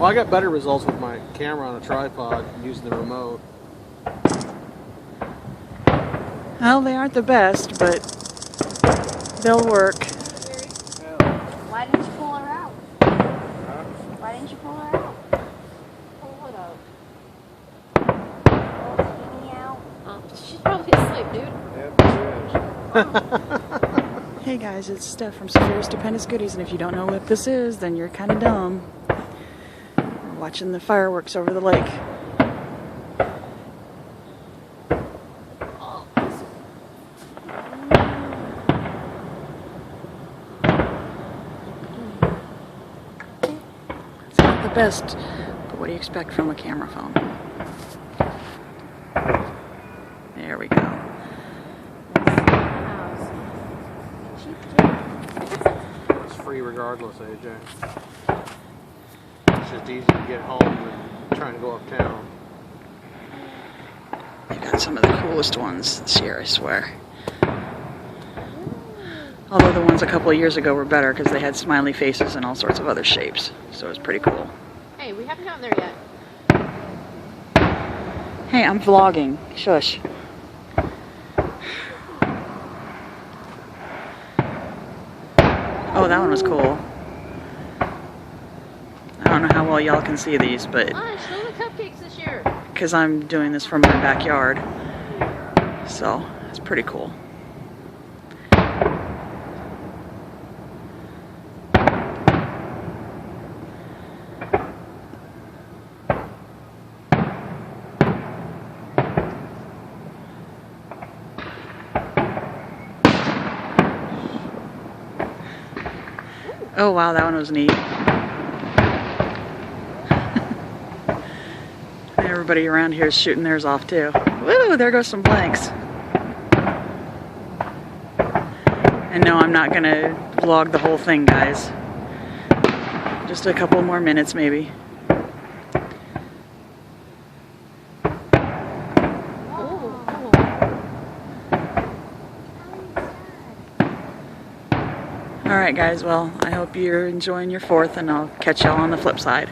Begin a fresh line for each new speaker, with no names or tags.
Well, I got better results with my camera on a tripod using the remote.
Well, they aren't the best, but they'll work.
Why didn't you pull her out? Why didn't you pull her out? Pull it out. Pull me out.
She's probably asleep, dude.
Hey guys, it's Steph from saphyrasgoodies, and if you don't know what this is, then you're kind of dumb. We're watching the fireworks over the lake. It's not the best, but what do you expect from a camera phone? There we go.
It's free regardless, AJ. It's just easy to get home than trying to go uptown.
They've got some of the coolest ones this year, I swear. Although the ones a couple of years ago were better because they had smiley faces and all sorts of other shapes. So it was pretty cool.
Hey, we haven't gotten there yet.
Hey, I'm vlogging. Shush. Oh, that one was cool. I don't know how well y'all can see these, but
Show the cupcakes this year.
because I'm doing this from my backyard. So, it's pretty cool. Oh wow, that one was neat. Everybody around here is shooting theirs off too. Woo, there goes some blanks. And no, I'm not gonna vlog the whole thing, guys. Just a couple more minutes maybe. Alright guys, well, I hope you're enjoying your 4th, and I'll catch y'all on the flip side.